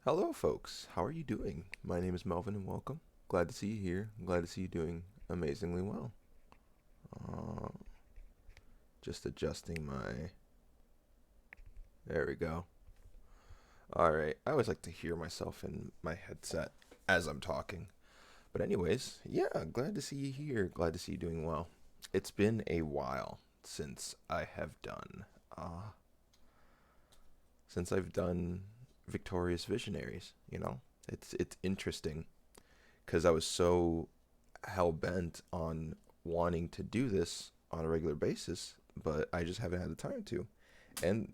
Hello, folks. How are you doing? My name is Melvin, and welcome. Glad to see you here. Glad to see you doing amazingly well. Uh, just adjusting my. There we go. All right. I always like to hear myself in my headset as I'm talking. But, anyways, yeah, glad to see you here. Glad to see you doing well. It's been a while since I have done. Uh, since I've done Victorious Visionaries. It's interesting because I was so hell bent on wanting to do this on a regular basis, but I just haven't had the time to. And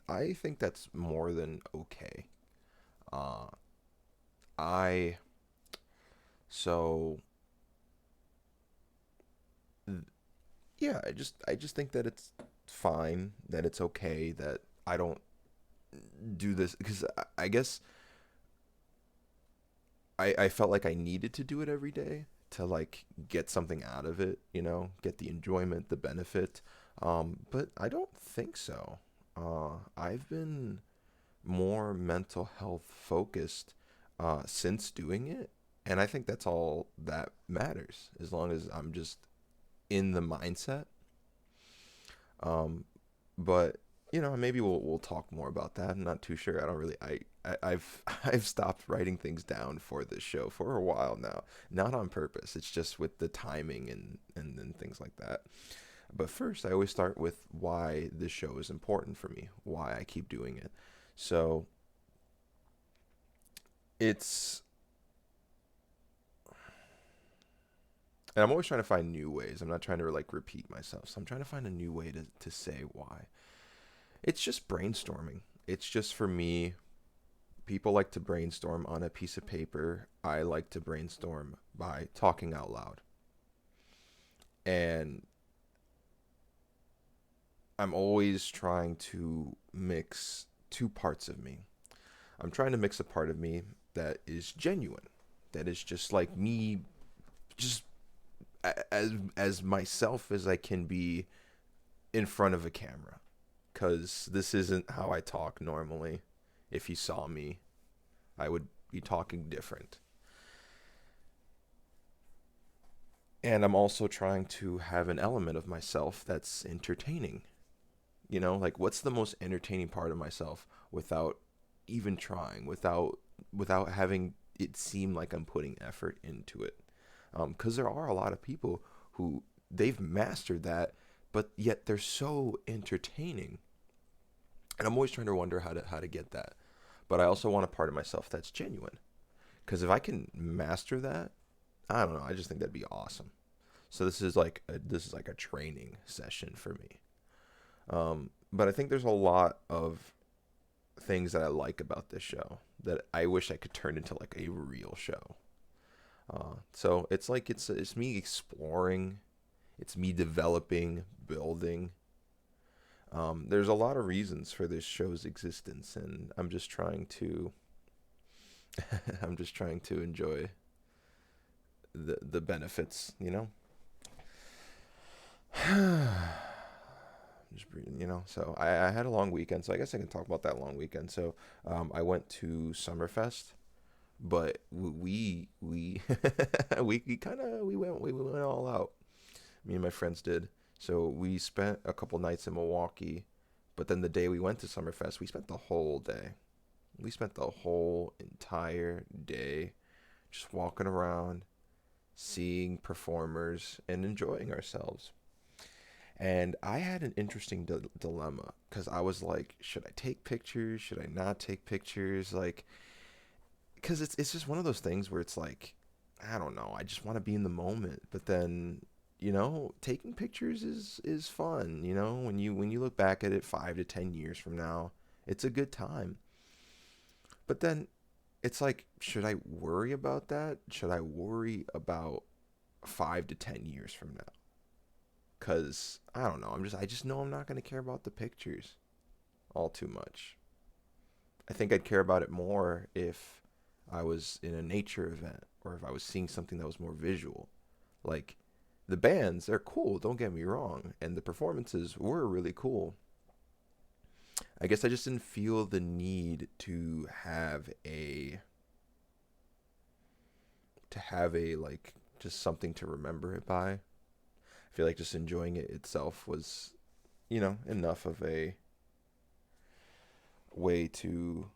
I think that's more than okay. Uh, I so yeah, I just think that it's fine, that it's okay that I don't do this because I guess I felt like I needed to do it every day to like get something out of it, get the enjoyment, the benefit. But I don't think so. I've been more mental health focused since doing it, and I think that's all that matters as long as I'm just in the mindset. Um, but maybe we'll talk more about that. I'm not too sure. I don't really I've I've stopped writing things down for this show for a while now. Not on purpose. It's just with the timing and things like that. But first, I always start with why this show is important for me, why I keep doing it. So it's and I'm always trying to find new ways. I'm not trying to like repeat myself. So I'm trying to find a new way to say why. It's just brainstorming. It's just for me. People like to brainstorm on a piece of paper. I like to brainstorm by talking out loud. And I'm always trying to mix two parts of me. I'm trying to mix a part of me that is genuine, that is just like me, just as myself as I can be in front of a camera. Cause this isn't how I talk normally. If you saw me, I would be talking different. And I'm also trying to have an element of myself that's entertaining. Like what's the most entertaining part of myself without even trying, without having it seem like I'm putting effort into it. Because there are a lot of people who they've mastered that, but yet they're so entertaining. And I'm always trying to wonder how to get that. But I also want a part of myself that's genuine. Because if I can master that, I don't know. I just think that'd be awesome. So this is like a training session for me. But I think there's a lot of things that I like about this show that I wish I could turn into like a real show. So it's like it's me exploring, it's me developing, building. There's a lot of reasons for this show's existence, and I'm just trying to I'm just trying to enjoy the benefits. Just breathing. So I had a long weekend, so I guess I can talk about that long weekend. So I went to Summerfest, but we we kind of we went all out. Me and my friends did. So we spent a couple nights in Milwaukee, but then the day we went to Summerfest, we spent the whole day. We spent the whole entire day just walking around, seeing performers, and enjoying ourselves. And I had an interesting dilemma because I was like, should I take pictures? Should I not take pictures? Like, because it's just one of those things where it's like, I don't know. I just want to be in the moment, but then taking pictures is fun. When you look back at it 5 to 10 years from now, it's a good time. But then it's like, should I worry about that? Should I worry about 5 to 10 years from now? Cause I don't know. I just know I'm not gonna care about the pictures all too much. I think I'd care about it more if I was in a nature event or if I was seeing something that was more visual. Like the bands, they're cool, don't get me wrong, and the performances were really cool. I guess I just didn't feel the need to have a like just something to remember it by. I feel like just enjoying it itself was, enough of a way to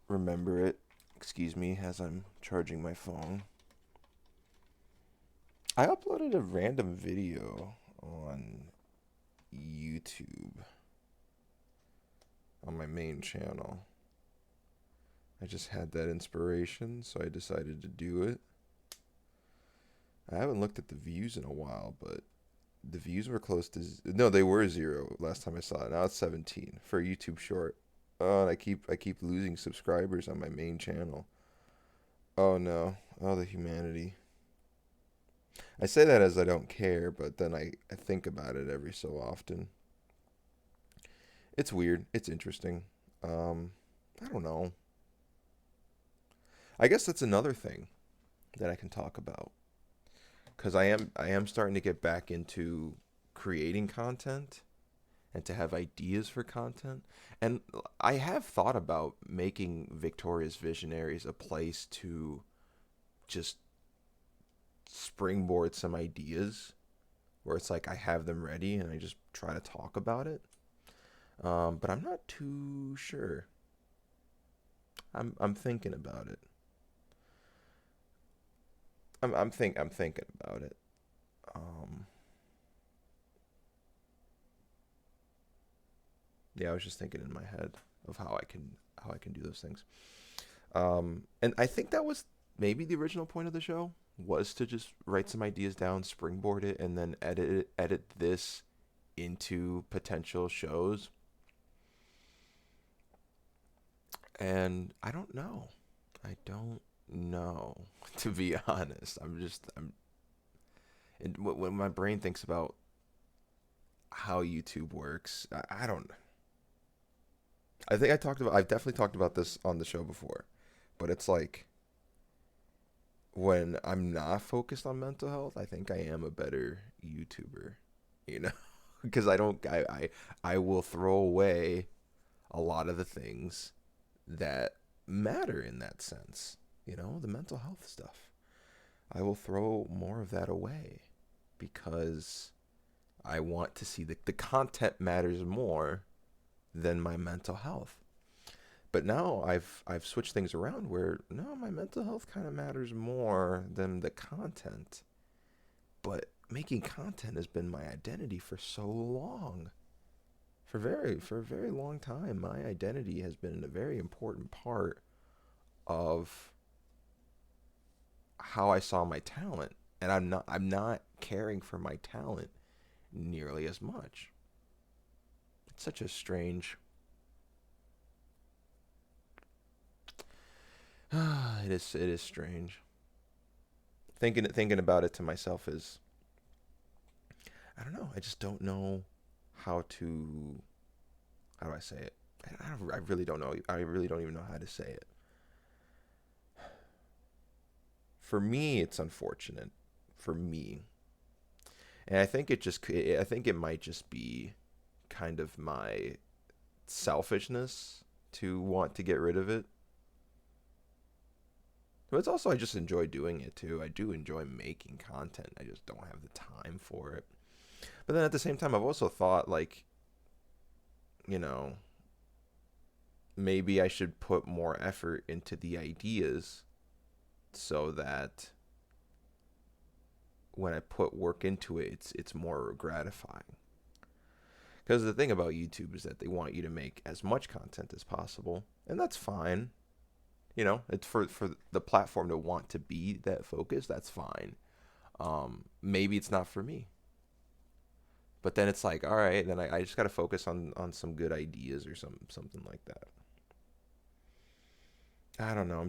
remember it. Excuse me as I'm charging my phone. I uploaded a random video on YouTube on my main channel. I just had that inspiration, so I decided to do it. I haven't looked at the views in a while, but the views were close to no, they were 0 last time I saw it. Now it's 17 for a YouTube short. Oh, and I keep losing subscribers on my main channel. Oh no. Oh, the humanity. I say that as I don't care, but then I think about it every so often. It's weird. It's interesting. I don't know. I guess that's another thing that I can talk about because I am starting to get back into creating content and to have ideas for content. And I have thought about making Victoria's Visionaries a place to just springboard some ideas where it's like I have them ready and I just try to talk about it. But I'm not too sure. I'm thinking about it. I'm thinking about it. Um, yeah, I was just thinking in my head of how I can do those things. And I think that was maybe the original point of the show was to just write some ideas down, springboard it, and then edit this into potential shows. And I don't know. I don't know, to be honest. And when my brain thinks about how YouTube works, I don't. I've definitely talked about this on the show before, but it's like when I'm not focused on mental health, I think I am a better YouTuber, you know, because I will throw away a lot of the things that matter in that sense, the mental health stuff. I will throw more of that away because I want to see the content matters more than my mental health. But now I've switched things around where no, my mental health kind of matters more than the content. But making content has been my identity for so long. For a very long time, my identity has been a very important part of how I saw my talent, and I'm not caring for my talent nearly as much. It's such a strange. It is strange. Thinking about it to myself is I don't know. I just don't know how to how do I say it? I really don't know. I really don't even know how to say it. For me, it's unfortunate. For me, and I think it might just be kind of my selfishness to want to get rid of it. But it's also I just enjoy doing it too. I do enjoy making content. I just don't have the time for it. But then at the same time, I've also thought like, you know, maybe I should put more effort into the ideas so that when I put work into it, it's more gratifying. Because the thing about YouTube is that they want you to make as much content as possible, and that's fine. It's for the platform to want to be that focused. That's fine. Maybe it's not for me, but then it's like, all right, then I just got to focus on some good ideas or something like that. I don't know.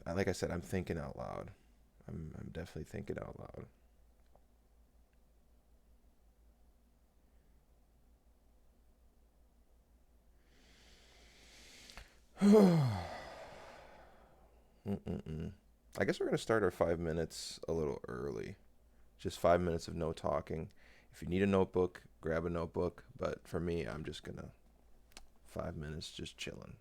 Like I said, I'm thinking out loud. I'm definitely thinking out loud. Mm-mm-mm. I guess we're gonna start our 5 minutes a little early. Just 5 minutes of no talking. If you need a notebook, grab a notebook. But for me, I'm just gonna 5 minutes just chilling.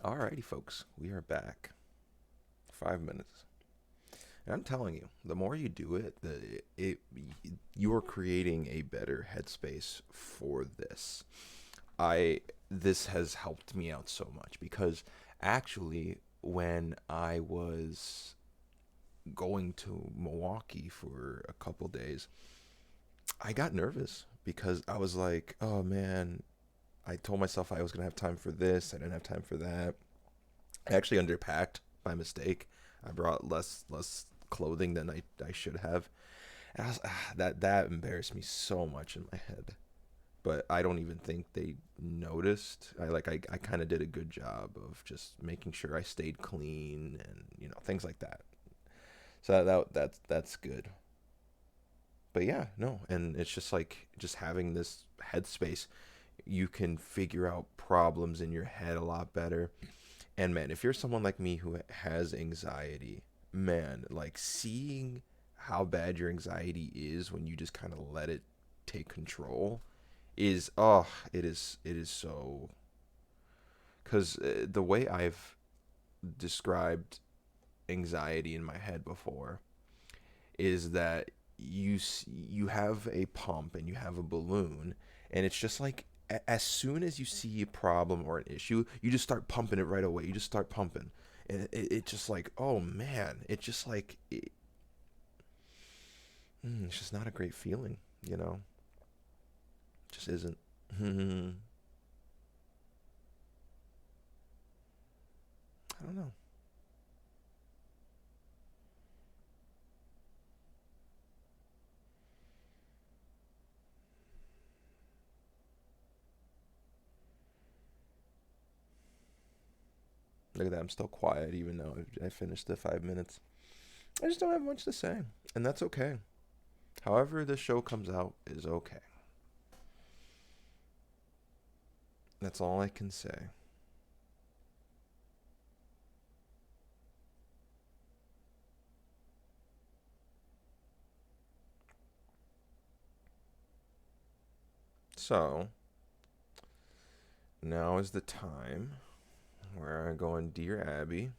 Alrighty, folks, we are back. 5 minutes. And I'm telling you, the more you do it, you are creating a better headspace for this. I This has helped me out so much because actually, when I was going to Milwaukee for a couple days, I got nervous because I was like, oh man, I told myself I was gonna have time for this. I didn't have time for that. I actually underpacked by mistake. I brought less clothing than I should have. And that embarrassed me so much in my head. But I don't even think they noticed. I kind of did a good job of just making sure I stayed clean and things like that. So that's good. But yeah, no, and it's just like just having this headspace, you can figure out problems in your head a lot better. And man, if you're someone like me who has anxiety, man, like seeing how bad your anxiety is when you just kind of let it take control is it is so, cuz the way I've described anxiety in my head before is that you have a pump and you have a balloon, and it's just like as soon as you see a problem or an issue, you just start pumping it right away. You just start pumping, and it just like, oh man, it's just like it's just not a great feeling, you know. It just isn't. I don't know. Look at that. I'm still quiet even though I finished the 5 minutes. I just don't have much to say, and that's okay. However, this show comes out is okay. That's all I can say. So, now is the time where I go on Dear Abby.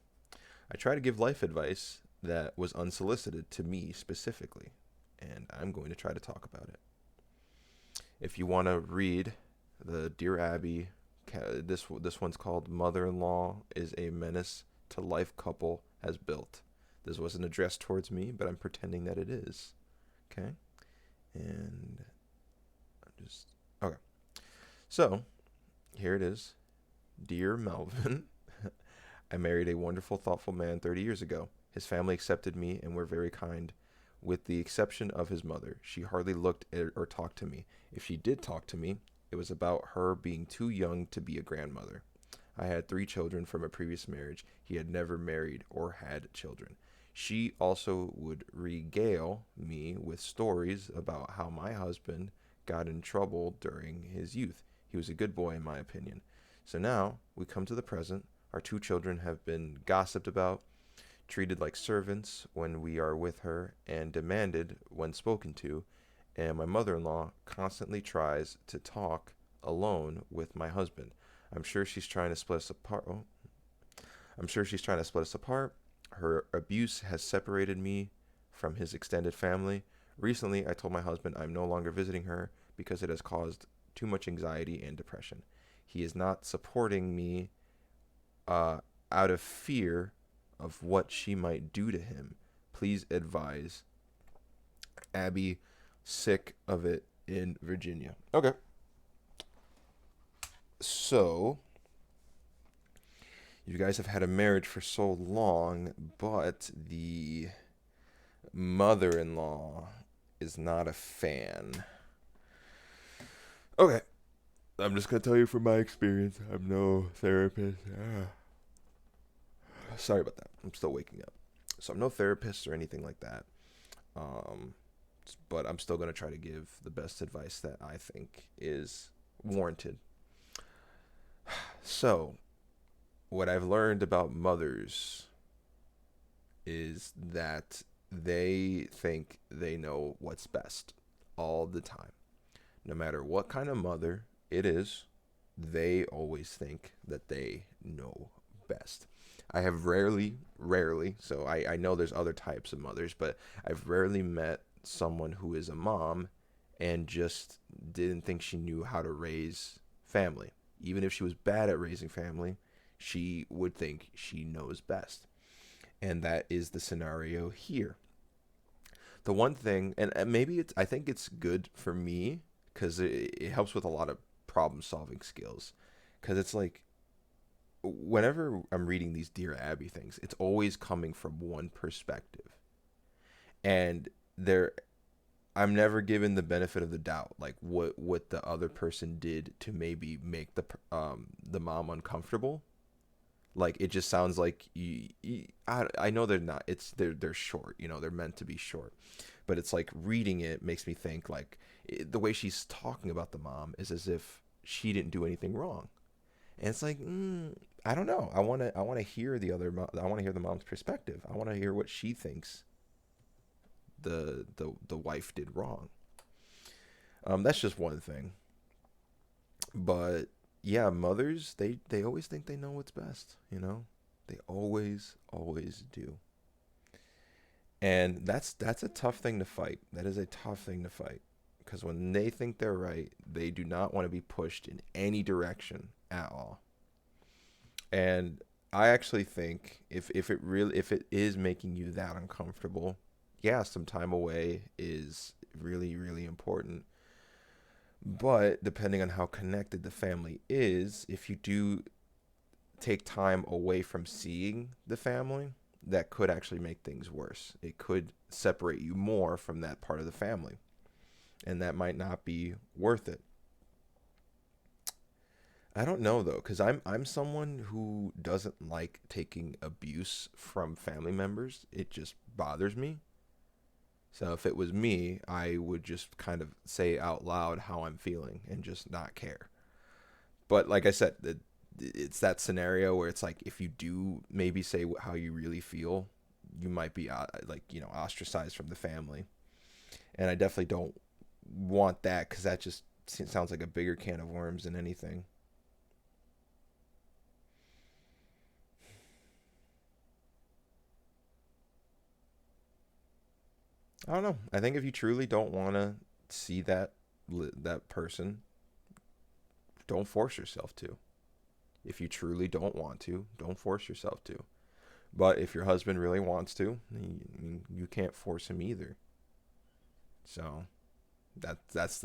I try to give life advice that was unsolicited to me specifically, and I'm going to try to talk about it. If you want to read the Dear Abby, this one's called "Mother-in-Law is a Menace to Life Couple Has Built." This wasn't addressed towards me, but I'm pretending that it is. Okay, and I'm just okay. So here it is. Dear Melvin, I married a wonderful, thoughtful man 30 years ago. His family accepted me and were very kind, with the exception of his mother. She hardly looked or talked to me. If she did talk to me, it was about her being too young to be a grandmother. I had 3 children from a previous marriage. He had never married or had children. She also would regale me with stories about how my husband got in trouble during his youth. He was a good boy, in my opinion. So now we come to the present. Our 2 children have been gossiped about, treated like servants when we are with her, and demanded when spoken to. And my mother in law constantly tries to talk alone with my husband. I'm sure she's trying to split us apart. Oh, I'm sure she's trying to split us apart. Her abuse has separated me from his extended family. Recently, I told my husband I'm no longer visiting her because it has caused too much anxiety and depression. He is not supporting me uh, out of fear of what she might do to him. Please advise. Abby, sick of it in Virginia. Okay. So, you guys have had a marriage for so long, but the mother in law is not a fan. Okay. I'm just going to tell you from my experience. I'm no therapist. Sorry about that. I'm still waking up. So, I'm no therapist or anything like that. Um, but I'm still going to try to give the best advice that I think is warranted. So, what I've learned about mothers is that they think they know what's best all the time. No matter what kind of mother it is, they always think that they know best. I have rarely, so I know there's other types of mothers, but I've rarely met someone who is a mom and just didn't think she knew how to raise family. Even if she was bad at raising family, she would think she knows best. And that is the scenario here. The one thing, and maybe I think it's good for me because it helps with a lot of problem solving skills. Because it's like, whenever I'm reading these Dear Abby things, it's always coming from one perspective. And there, I'm never given the benefit of the doubt, like what the other person did to maybe make the mom uncomfortable. Like it just sounds like I know they're not. They're short. They're meant to be short, but it's like reading it makes me think like the way she's talking about the mom is as if she didn't do anything wrong, and it's like I don't know. I want to hear I want to hear the mom's perspective. I want to hear what she thinks the wife did wrong. That's just one thing, but yeah, mothers they always think they know what's best. They always do, and that's a tough thing to fight. That is a tough thing to fight because when they think they're right, they do not want to be pushed in any direction at all. And I actually think if it is making you that uncomfortable, yeah, some time away is really important. But depending on how connected the family is, if you do take time away from seeing the family, that could actually make things worse. It could separate you more from that part of the family, and that might not be worth it. I don't know though, because I'm someone who doesn't like taking abuse from family members. It just bothers me. So if it was me, I would just kind of say out loud how I'm feeling and just not care. But like I said, it's that scenario where it's like if you do maybe say how you really feel, you might be like ostracized from the family. And I definitely don't want that because that just sounds like a bigger can of worms than anything. I don't know. I think if you truly don't want to see that person, don't force yourself to. If you truly don't want to, don't force yourself to. But if your husband really wants to, you can't force him either. So that's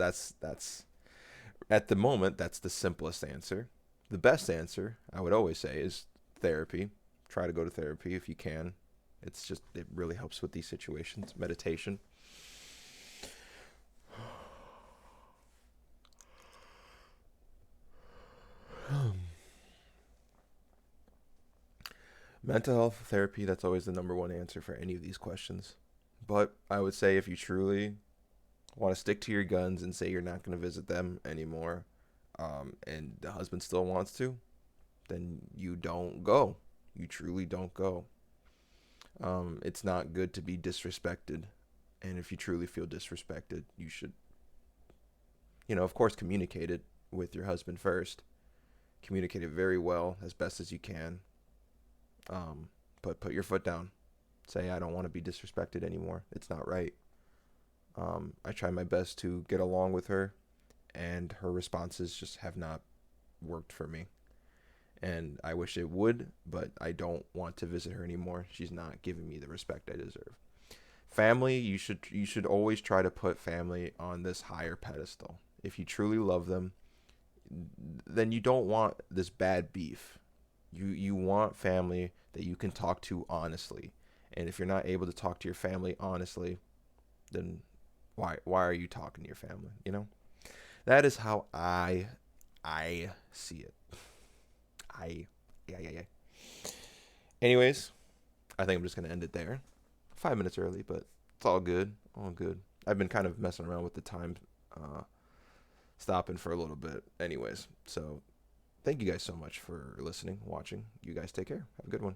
at the moment that's the simplest answer. The best answer I would always say is therapy. Try to go to therapy if you can. It really helps with these situations. Meditation. Mental health therapy, that's always the number one answer for any of these questions. But I would say if you truly want to stick to your guns and say you're not going to visit them anymore, and the husband still wants to, then you don't go. You truly don't go. It's not good to be disrespected. And if you truly feel disrespected, you should, of course, communicate it with your husband first. Communicate it very well, as best as you can. But put your foot down. Say, I don't want to be disrespected anymore. It's not right. I try my best to get along with her, and her responses just have not worked for me. And I wish it would, but I don't want to visit her anymore. She's not giving me the respect I deserve. Family, you should always try to put family on this higher pedestal. If you truly love them, then you don't want this bad beef. You want family that you can talk to honestly. And if you're not able to talk to your family honestly, then why are you talking to your family, That is how I see it. I yeah, yeah, yeah. Anyways, I think I'm just gonna end it there. 5 minutes early, but it's all good. All good. I've been kind of messing around with the time, uh, stopping for a little bit. Anyways, so thank you guys so much for listening, watching. You guys take care. Have a good one.